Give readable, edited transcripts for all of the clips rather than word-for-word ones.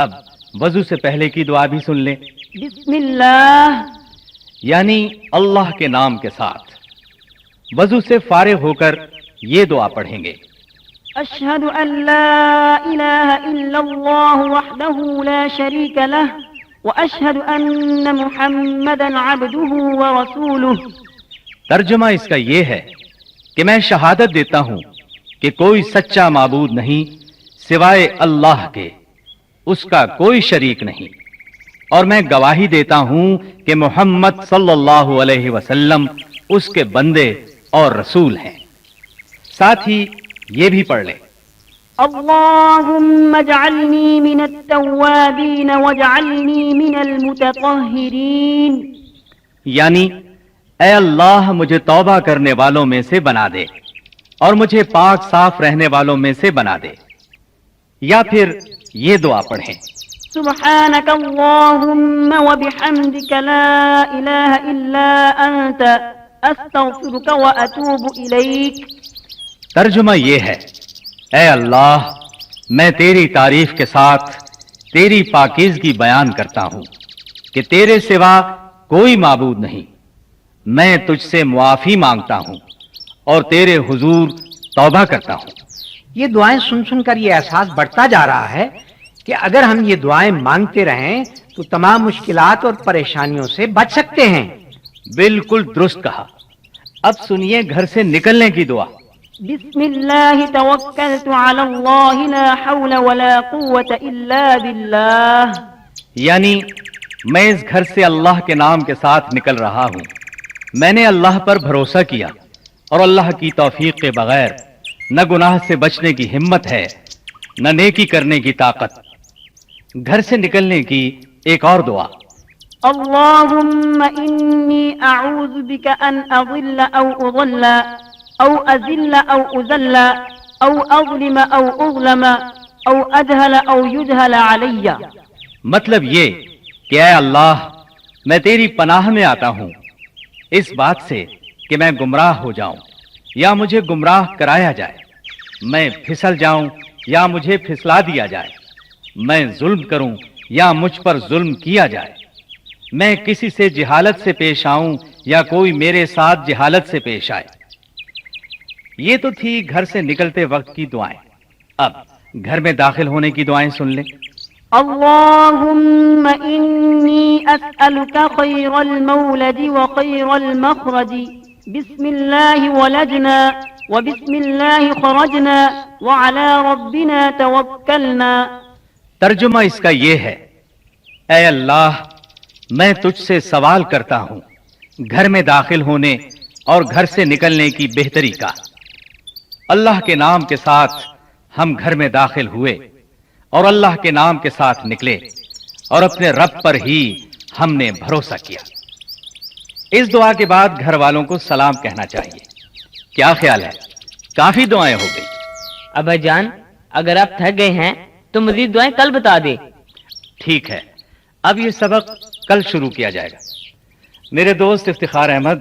اب وضو سے پہلے کی دعا بھی سن لیں۔ بسم اللہ، یعنی اللہ کے نام کے ساتھ وضو سے فارغ ہو کر یہ دعا پڑھیں گے۔ اشہد ان لا الہ الا اللہ وحدہ لا شریک لہ واشہد ان محمدا عبدہ ورسولہ۔ ترجمہ اس کا یہ ہے کہ میں شہادت دیتا ہوں کہ کوئی سچا معبود نہیں سوائے اللہ کے، اس کا کوئی شریک نہیں، اور میں گواہی دیتا ہوں کہ محمد صلی اللہ علیہ وسلم اس کے بندے اور رسول ہیں۔ ساتھ ہی یہ بھی پڑھ لیں، اللہم اجعلنی من التوابین واجعلنی من المتطہرین۔ یعنی اے اللہ مجھے توبہ کرنے والوں میں سے بنا دے اور مجھے پاک صاف رہنے والوں میں سے بنا دے۔ یا پھر یہ دعا پڑھیں، سبحانک اللہم وبحمدک لا الہ الا انت استغفرک واتوب الیک۔ ترجمہ یہ ہے، اے اللہ میں تیری تعریف کے ساتھ تیری پاکیزگی بیان کرتا ہوں کہ تیرے سوا کوئی معبود نہیں، میں تجھ سے معافی مانگتا ہوں اور تیرے حضور توبہ کرتا ہوں۔ یہ دعائیں سن سن کر یہ احساس بڑھتا جا رہا ہے کہ اگر ہم یہ دعائیں مانگتے رہیں تو تمام مشکلات اور پریشانیوں سے بچ سکتے ہیں۔ بالکل درست کہا۔ اب سنیے گھر سے نکلنے کی دعا۔ بسم اللہ توکلت علی اللہ لا حول ولا قوة الا باللہ۔ یعنی میں اس گھر سے اللہ کے نام کے ساتھ نکل رہا ہوں، میں نے اللہ پر بھروسہ کیا اور اللہ کی توفیق کے بغیر نہ گناہ سے بچنے کی ہمت ہے نہ نیکی کرنے کی طاقت۔ گھر سے نکلنے کی ایک اور دعا، اللہم انی اعوذ بک ان اضل او اضل او ازل او ازل او اظلم او اظلم او اجہل او یجہل علی۔ مطلب یہ کہ اے اللہ میں تیری پناہ میں آتا ہوں اس بات سے کہ میں گمراہ ہو جاؤں یا مجھے گمراہ کرایا جائے، میں پھسل جاؤں یا مجھے پھسلا دیا جائے، میں ظلم کروں یا مجھ پر ظلم کیا جائے، میں کسی سے جہالت سے پیش آؤں یا کوئی میرے ساتھ جہالت سے پیش آئے۔ یہ تو تھی گھر سے نکلتے وقت کی دعائیں۔ اب گھر میں داخل ہونے کی دعائیں سن لیں، اللہم انی اسألک خیر المولد وخیر المخرج، بسم اللہ ولجنا وبسم اللہ خرجنا وعلی ربنا توکلنا۔ ترجمہ اس کا یہ ہے، اے اللہ میں تجھ سے سوال کرتا ہوں گھر میں داخل ہونے اور گھر سے نکلنے کی بہتری کا۔ اللہ کے نام کے ساتھ ہم گھر میں داخل ہوئے اور اللہ کے نام کے ساتھ نکلے اور اپنے رب پر ہی ہم نے بھروسہ کیا۔ اس دعا کے بعد گھر والوں کو سلام کہنا چاہیے۔ کیا خیال ہے؟ کافی دعائیں ہو گئی۔ ابا جان اگر آپ تھک گئے ہیں تو مزید دعائیں کل بتا دیں۔ ٹھیک ہے، اب یہ سبق کل شروع کیا جائے گا۔ میرے دوست افتخار احمد،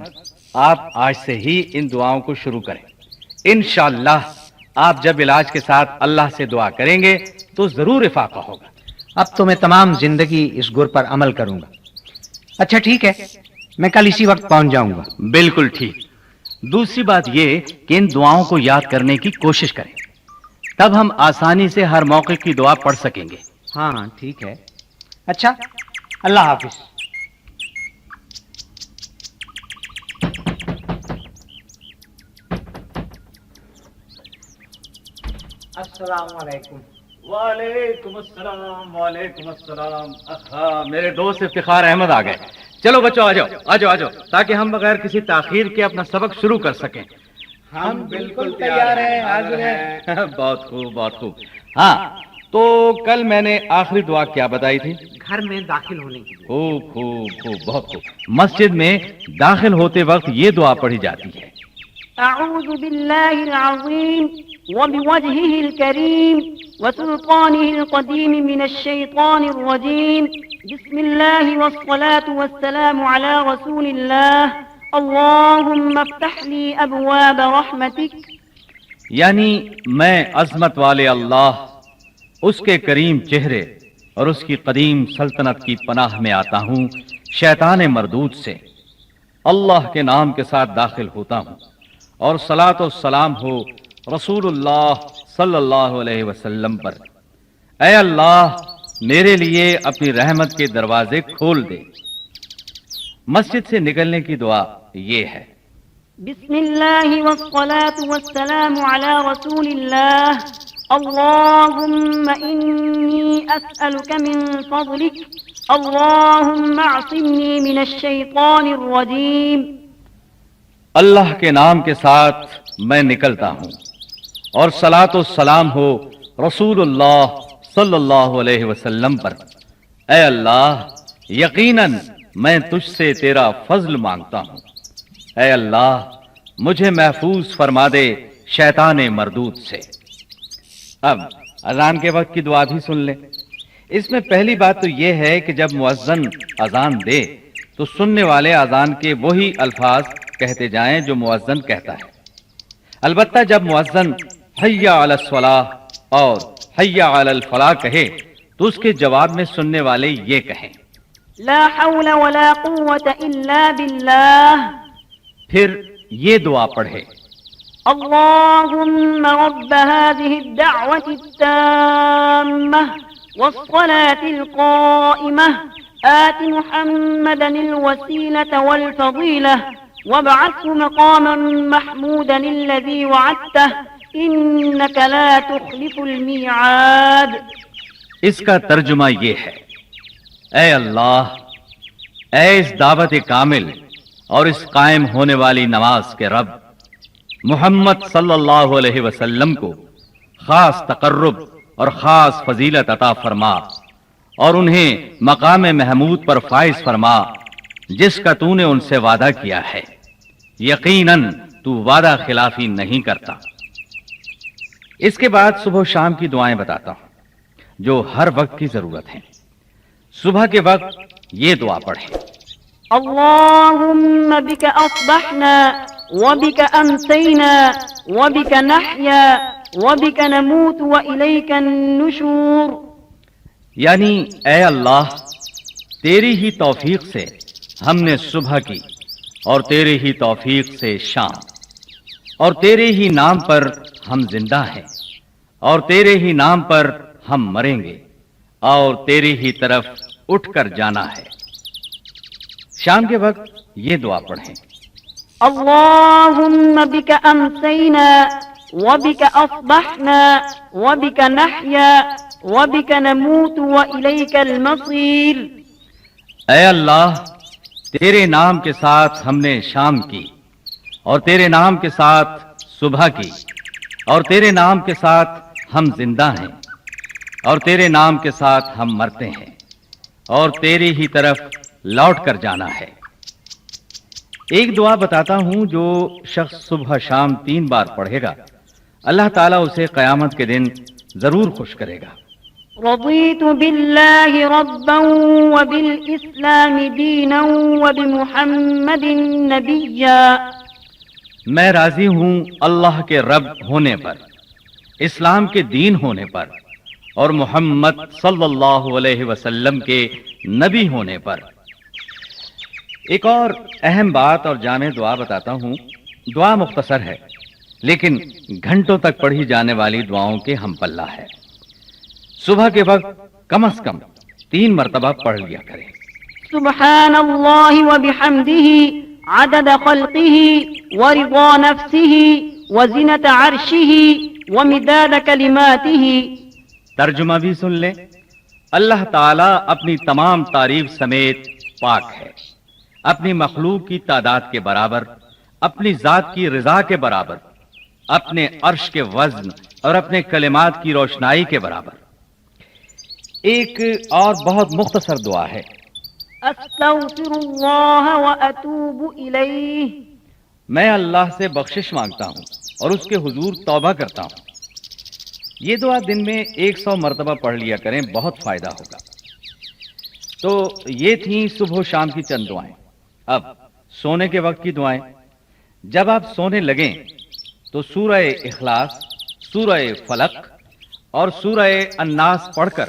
آپ آج سے ہی ان دعاؤں کو شروع کریں۔ انشاءاللہ آپ جب علاج کے ساتھ اللہ سے دعا کریں گے تو ضرور افاقہ ہوگا۔ اب تو میں تمام زندگی اس گر پر عمل کروں گا۔ اچھا ٹھیک ہے، میں کل اسی وقت پہنچ جاؤں گا۔ بالکل ٹھیک۔ دوسری بات یہ کہ ان دعاؤں کو یاد کرنے کی کوشش کریں، تب ہم آسانی سے ہر موقع کی دعا پڑھ سکیں گے۔ ہاں ٹھیک ہے۔ اچھا، اللہ حافظ۔ السلام علیکم۔ وعلیکم السلام، وعلیکم السلام۔ میرے دوست افتخار احمد آ گئے۔ چلو بچوں آ جاؤ آ جاؤ آ جاؤ، تاکہ ہم بغیر کسی تاخیر کے اپنا سبق شروع کر سکیں۔ ہم بالکل تیار ہیں، حاضر ہیں۔ بہت خوب بہت خوب۔ ہاں تو کل میں نے آخری دعا کیا بتائی تھی؟ گھر میں داخل ہونے کی دعا۔ خوب خوب خوب، بہت خوب۔ مسجد میں داخل ہوتے وقت یہ دعا پڑھی جاتی ہے، اعوذ باللہ العظیم وبوجہہ الکریم وسلطانہ القدیم من الشیطان الرجیم، بسم اللہ والصلاة والسلام علی رسول اللہ، اللہم افتح لی ابواب رحمتک۔ یعنی میں عظمت والے اللہ، اس کے کریم چہرے اور اس کی قدیم سلطنت کی پناہ میں آتا ہوں شیطان مردود سے۔ اللہ کے نام کے ساتھ داخل ہوتا ہوں، اور صلاۃ و سلام ہو رسول اللہ صلی اللہ علیہ وسلم پر۔ اے اللہ میرے لیے اپنی رحمت کے دروازے کھول دے۔ مسجد سے نکلنے کی دعا یہ ہے: بسم الله والصلاة والسلام على رسول الله اللهم إني أسألك من فضلك اللهم اعصمني من الشيطان الرجيم۔ اللہ کے نام کے ساتھ میں نکلتا ہوں، اور صلاۃ و سلام ہو رسول اللہ صلی اللہ علیہ وسلم پر۔ اے اللہ یقیناً میں تجھ سے تیرا فضل مانگتا ہوں۔ اے اللہ مجھے محفوظ فرما دے شیطان مردود سے۔ اب اذان کے وقت کی دعا بھی سن لیں۔ اس میں پہلی بات تو یہ ہے کہ جب مؤذن اذان دے تو سننے والے اذان کے وہی الفاظ کہتے جائیں جو مؤذن کہتا ہے۔ البتہ جب مؤذن حی علی الصلاۃ اور حی علی الفلاح کہے تو اس کے جواب میں سننے والے یہ کہیں: لا حول ولا قوة إلا بالله۔ پھر یہ دعا پڑھے: اللهم رب هذه الدعوة التامة والصلاة القائمة آت محمدا الوسيلة والفضيلة وابعثه مقاما محمودا الذي وعدته إنك لا تخلف الميعاد۔ اس کا ترجمہ یہ ہے: اے اللہ، اے اس دعوت کامل اور اس قائم ہونے والی نماز کے رب، محمد صلی اللہ علیہ وسلم کو خاص تقرب اور خاص فضیلت عطا فرما، اور انہیں مقام محمود پر فائز فرما جس کا تو نے ان سے وعدہ کیا ہے۔ یقیناً تو وعدہ خلافی نہیں کرتا۔ اس کے بعد صبح و شام کی دعائیں بتاتا ہوں جو ہر وقت کی ضرورت ہیں۔ صبح کے وقت یہ دعا پڑھیں: اللهم بك أصبحنا وبك أمسينا وبك نحيا وبك نموت وإليك النشور۔ یعنی اے اللہ تیری ہی توفیق سے ہم نے صبح کی، اور تیری ہی توفیق سے شام، اور تیرے ہی نام پر ہم زندہ ہیں، اور تیرے ہی نام پر ہم مریں گے، اور تیری ہی طرف اٹھ کر جانا ہے۔ شام کے وقت یہ دعا پڑھیں: اللهم بك أمسينا وبك أصبحنا وبك نحيا وبك نموت وإليك المصير۔ اے اللہ تیرے نام کے ساتھ ہم نے شام کی، اور تیرے نام کے ساتھ صبح کی، اور تیرے نام کے ساتھ ہم زندہ ہیں، اور تیرے نام کے ساتھ ہم مرتے ہیں، اور تیری ہی طرف لوٹ کر جانا ہے۔ ایک دعا بتاتا ہوں جو شخص صبح شام 3 بار پڑھے گا اللہ تعالیٰ اسے قیامت کے دن ضرور خوش کرے گا۔ رضيت بالله ربا وبالإسلام دينا وبمحمد نبيا۔ میں راضی ہوں اللہ کے رب ہونے پر، اسلام کے دین ہونے پر، اور محمد صلی اللہ علیہ وسلم کے نبی ہونے پر۔ ایک اور اہم بات اور جامع دعا بتاتا ہوں۔ دعا مختصر ہے لیکن گھنٹوں تک پڑھی جانے والی دعاؤں کے ہم پلہ ہے۔ صبح کے وقت کم از کم 3 مرتبہ پڑھ لیا کریں: سبحان اللہ وبحمدہ عدد خلقہ ورضا نفسہ وزنۃ عرشہ ومداد کلماتہ۔ ترجمہ بھی سن لیں: اللہ تعالیٰ اپنی تمام تعریف سمیت پاک ہے، اپنی مخلوق کی تعداد کے برابر، اپنی ذات کی رضا کے برابر، اپنے عرش کے وزن اور اپنے کلمات کی روشنائی کے برابر۔ ایک اور بہت مختصر دعا ہے: استغفر اللہ واتوب الیہ۔ میں اللہ سے بخشش مانگتا ہوں اور اس کے حضور توبہ کرتا ہوں۔ یہ دعا دن میں 100 مرتبہ پڑھ لیا کریں، بہت فائدہ ہوگا۔ تو یہ تھیں صبح و شام کی چند دعائیں۔ اب سونے کے وقت کی دعائیں۔ جب آپ سونے لگیں تو سورہ اخلاص، سورہ فلق اور سورہ الناس پڑھ کر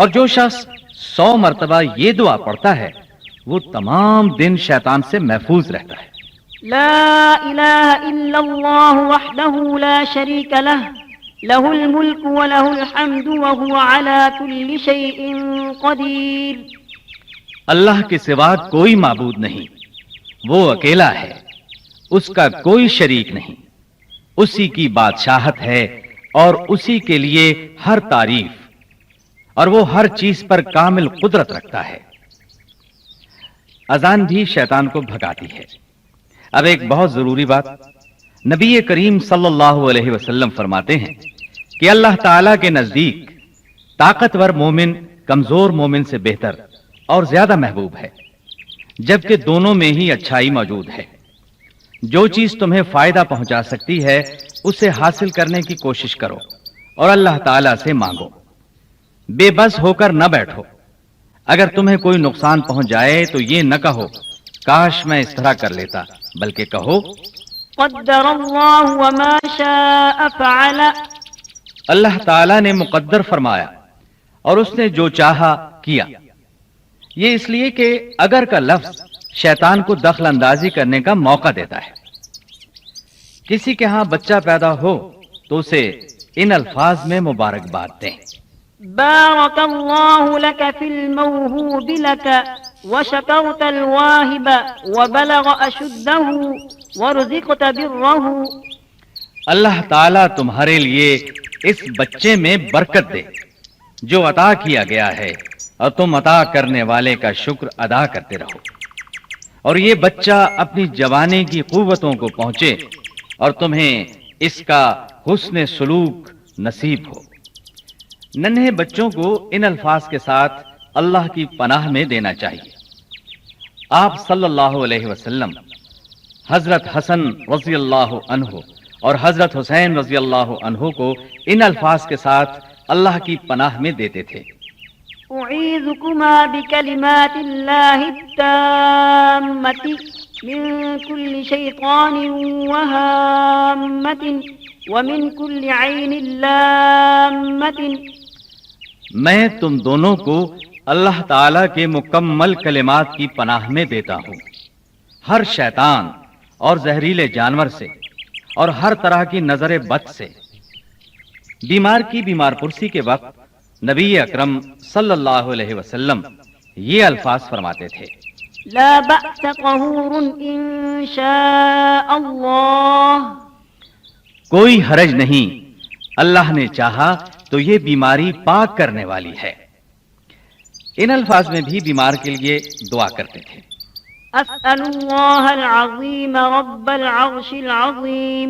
اور جو شخص 100 مرتبہ یہ دعا پڑھتا ہے وہ تمام دن شیطان سے محفوظ رہتا ہے۔ لا إله إلا الله وحده لا شريك له له الملك وله الحمد وهو على كل شيء قدير۔ اللہ کے سوا کوئی معبود نہیں، وہ اکیلا ہے، اس کا کوئی شریک نہیں، اسی کی بادشاہت ہے اور اسی کے لیے ہر تعریف، اور وہ ہر چیز پر کامل قدرت رکھتا ہے۔ اذان بھی شیطان کو بھگاتی ہے۔ اب ایک بہت ضروری بات، نبی کریم صلی اللہ علیہ وسلم فرماتے ہیں کہ اللہ تعالی کے نزدیک طاقتور مومن کمزور مومن سے بہتر اور زیادہ محبوب ہے، جبکہ دونوں میں ہی اچھائی موجود ہے۔ جو چیز تمہیں فائدہ پہنچا سکتی ہے اسے حاصل کرنے کی کوشش کرو اور اللہ تعالی سے مانگو۔ بے بس ہو کر نہ بیٹھو۔ اگر تمہیں کوئی نقصان پہنچ جائے تو یہ نہ کہو کاش میں اس طرح کر لیتا، بلکہ کہو قدر اللہ وما شاء فعل۔ اللہ تعالی نے مقدر فرمایا اور اس نے جو چاہا کیا۔ یہ اس لیے کہ اگر کا لفظ شیطان کو دخل اندازی کرنے کا موقع دیتا ہے۔ کسی کے ہاں بچہ پیدا ہو تو اسے ان الفاظ میں مبارکباد دیں، بارك الله لك في الموهوب لك وشكرت الواهب وبلغ أشده ورزقت بره۔ اللہ تعالیٰ تمہارے لیے اس بچے میں برکت دے جو عطا کیا گیا ہے، اور تم عطا کرنے والے کا شکر ادا کرتے رہو، اور یہ بچہ اپنی جوانی کی قوتوں کو پہنچے اور تمہیں اس کا حسن سلوک نصیب ہو۔ ننھے بچوں کو ان الفاظ کے ساتھ اللہ کی پناہ میں دینا چاہیے۔ آپ صلی اللہ علیہ وسلم حضرت حسن رضی اللہ عنہ اور حضرت حسین رضی اللہ عنہ کو ان الفاظ کے ساتھ اللہ کی پناہ میں دیتے تھے۔ أعيذكما بكلمات الله التامة من كل شيطان وهامة ومن كل عين لامة۔ میں تم دونوں کو اللہ تعالی کے مکمل کلمات کی پناہ میں دیتا ہوں، ہر شیطان اور زہریلے جانور سے اور ہر طرح کی نظر بد سے۔ بیمار کی بیمار پرسی کے وقت نبی اکرم صلی اللہ علیہ وسلم یہ الفاظ فرماتے تھے، لا بأس طهور إن شاء الله۔ کوئی حرج نہیں، اللہ نے چاہا تو یہ بیماری پاک کرنے والی ہے۔ ان الفاظ میں بھی بیمار کے لیے دعا کرتے تھے، أسأل الله العظيم رب العرش العظيم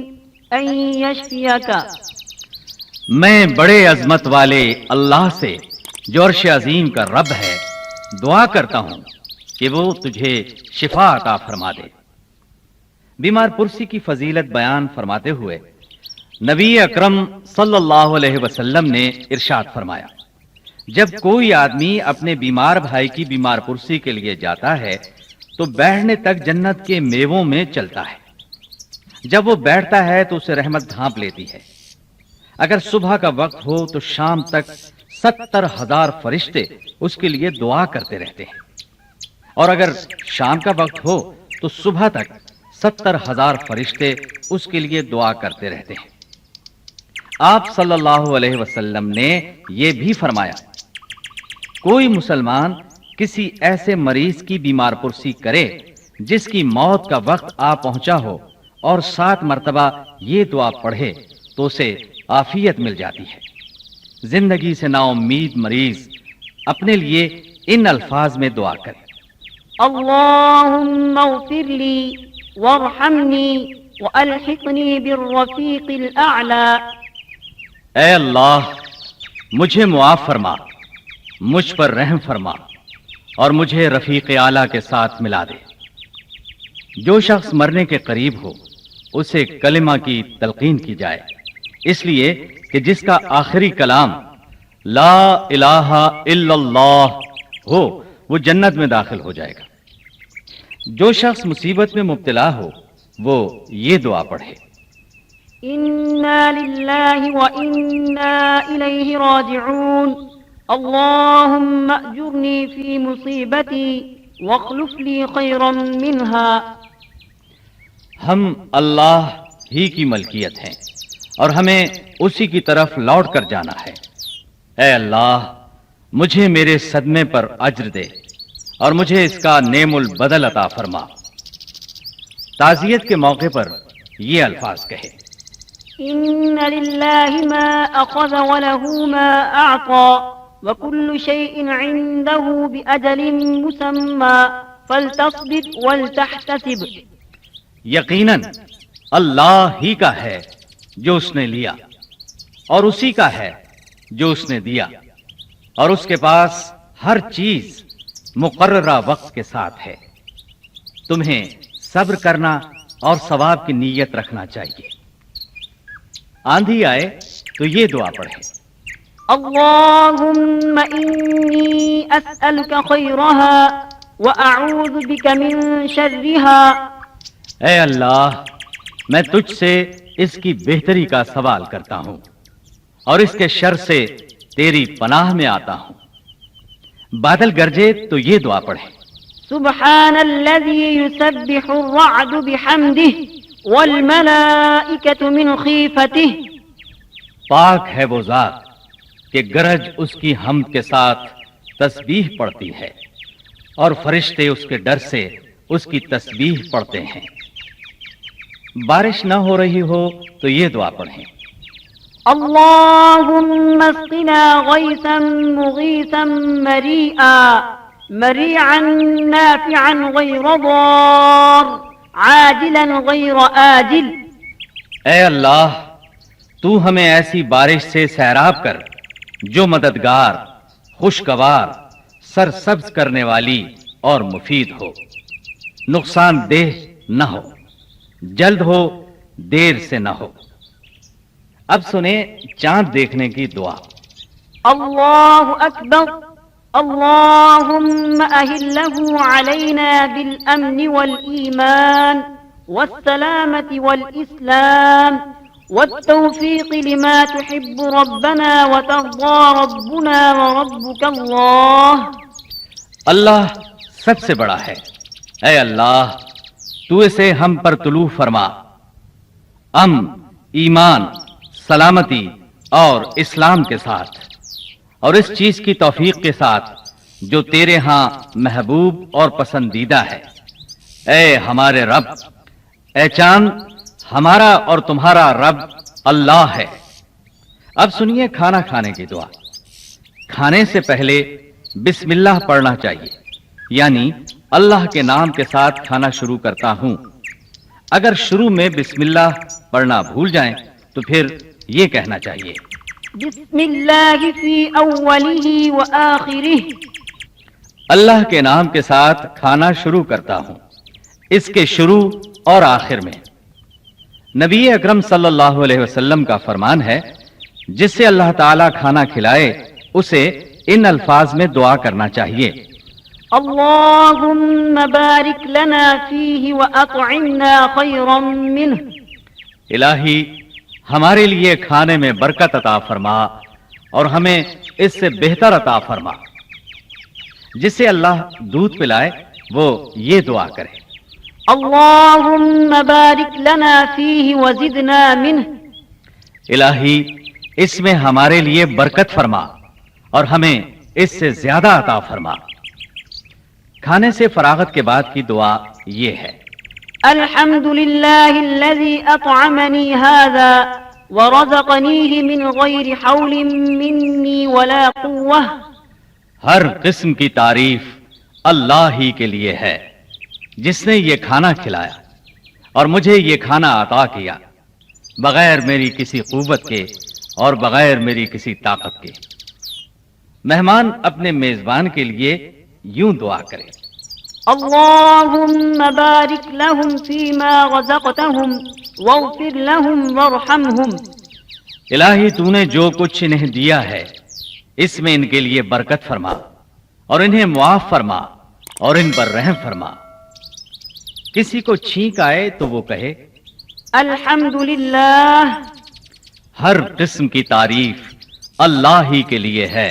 أن يشفيك۔ میں بڑے عظمت والے اللہ سے جو عرش عظیم کا رب ہے دعا کرتا ہوں کہ وہ تجھے شفا عطا فرما دے۔ بیمار پرسی کی فضیلت بیان فرماتے ہوئے نبی اکرم صلی اللہ علیہ وسلم نے ارشاد فرمایا، جب کوئی آدمی اپنے بیمار بھائی کی بیمار پرسی کے لیے جاتا ہے تو بیٹھنے تک جنت کے میووں میں چلتا ہے۔ جب وہ بیٹھتا ہے تو اسے رحمت ڈھانپ لیتی ہے۔ اگر صبح کا وقت ہو تو شام تک 70,000 فرشتے اس کے لیے دعا کرتے رہتے ہیں، اور اگر شام کا وقت ہو تو صبح تک 70,000 فرشتے اس کے لیے دعا کرتے رہتے ہیں۔ آپ صلی اللہ علیہ وسلم نے یہ بھی فرمایا، کوئی مسلمان کسی ایسے مریض کی بیمار پرسی کرے جس کی موت کا وقت آ پہنچا ہو اور 7 مرتبہ یہ دعا پڑھے تو اسے عافیت مل جاتی ہے۔ زندگی سے نا امید مریض اپنے لیے ان الفاظ میں دعا کرے، اللهم اغفر لي وارحمني والحقني بالرفيق الاعلى۔ اے اللہ مجھے معاف فرما، مجھ پر رحم فرما اور مجھے رفیق اعلیٰ کے ساتھ ملا دے۔ جو شخص مرنے کے قریب ہو اسے کلمہ کی تلقین کی جائے، اس لیے کہ جس کا آخری کلام لا الہ الا اللہ ہو وہ جنت میں داخل ہو جائے گا۔ جو شخص مصیبت میں مبتلا ہو وہ یہ دعا پڑھے، إنا لله وإنا إليه راجعون اللهم أجرني في مصيبتي واخلف لي خيرا منها. ہم اللہ ہی کی ملکیت ہیں اور ہمیں اسی کی طرف لوٹ کر جانا ہے. اے اللہ مجھے میرے صدمے پر اجر دے اور مجھے اس کا نعم البدل عطا فرما. تعزیت کے موقع پر یہ الفاظ کہے: إن لله ما أخذ وله ما أعطى وكل شيء عنده بأجل مسمى فلتصبر ولتحتسب. یقیناً اللہ ہی کا ہے جو اس نے لیا اور اسی کا ہے جو اس نے دیا، اور اس کے پاس ہر چیز مقررہ وقت کے ساتھ ہے. تمہیں صبر کرنا اور ثواب کی نیت رکھنا چاہیے. آندھی آئے تو یہ دعا پڑھیں: اللهم إني أسألك خيرها وأعوذ بك من شرها. اے اللہ میں تجھ سے اس کی بہتری کا سوال کرتا ہوں اور اس کے شر سے تیری پناہ میں آتا ہوں. بادل گرجے تو یہ دعا پڑھیں: سبحان الذي يسبح الرعد بحمده والملائكة من خيفته. پاک ہے وہ ذات کہ گرج اس کی حمد کے ساتھ تسبیح پڑھتی ہے اور فرشتے اس کے ڈر سے اس کی تسبیح پڑھتے ہیں. بارش نہ ہو رہی ہو تو یہ دعا پڑھیں: اللهم اسقنا غيثا مغيثا مريئا مريعا نافعا غير ضار عاجلا غير آجل. اے اللہ تو ہمیں ایسی بارش سے سیراب کر جو مددگار، خوشگوار، سرسبز کرنے والی اور مفید ہو، نقصان دہ نہ ہو، جلد ہو، دیر سے نہ ہو. اب سنیں چاند دیکھنے کی دعا. اللہ اکبر. اللهم أهله علينا بالأمن والإيمان والسلامة والإسلام والتوفيق لما تحب ربنا وترضى ربنا وربك الله. اللہ سب سے بڑا ہے. اے اللہ تو اسے ہم پر طلوع فرما، امن، ایمان، سلامتی اور اسلام کے ساتھ، اور اس چیز کی توفیق کے ساتھ جو تیرے ہاں محبوب اور پسندیدہ ہے. اے ہمارے رب، اے چاند ہمارا اور تمہارا رب اللہ ہے. اب سنیے کھانا کھانے کی دعا. کھانے سے پہلے بسم اللہ پڑھنا چاہیے، یعنی اللہ کے نام کے ساتھ کھانا شروع کرتا ہوں. اگر شروع میں بسم اللہ پڑھنا بھول جائیں تو پھر یہ کہنا چاہیے: بسم اللہ فی اوله وآخرہ. اللہ کے نام کے ساتھ کھانا شروع کرتا ہوں، اس کے شروع اور آخر میں. نبی اکرم صلی اللہ علیہ وسلم کا فرمان ہے، جس سے اللہ تعالیٰ کھانا کھلائے اسے ان الفاظ میں دعا کرنا چاہیے: اللہم بارک لنا فیہ واطعمنا خیرا منہ. الہی ہمارے لیے کھانے میں برکت عطا فرما اور ہمیں اس سے بہتر عطا فرما. جس سے اللہ دودھ پلائے وہ یہ دعا کرے: اللہم بارک لنا فیہ وزدنا منہ. الہی اس میں ہمارے لیے برکت فرما اور ہمیں اس سے زیادہ عطا فرما. کھانے سے فراغت کے بعد کی دعا یہ ہے: الحمد للہ الذی اطعمنی ھذا ورزقنیہ من غیر حول منی ولا قوة. ہر قسم کی تعریف اللہ ہی کے لیے ہے جس نے یہ کھانا کھلایا اور مجھے یہ کھانا عطا کیا بغیر میری کسی قوت کے اور بغیر میری کسی طاقت کے. مہمان اپنے میزبان کے لیے یوں دعا کرے: اللہم بارک لہم فیما رزقتہم واغفر لہم وارحمہم. الہی تو نے جو کچھ انہیں دیا ہے اس میں ان کے لیے برکت فرما اور انہیں معاف فرما اور ان پر رحم فرما. کسی کو چھینک آئے تو وہ کہے: الحمدللہ. ہر قسم کی تعریف اللہ ہی کے لیے ہے.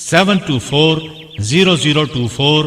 724-0024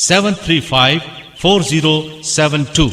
735-4072।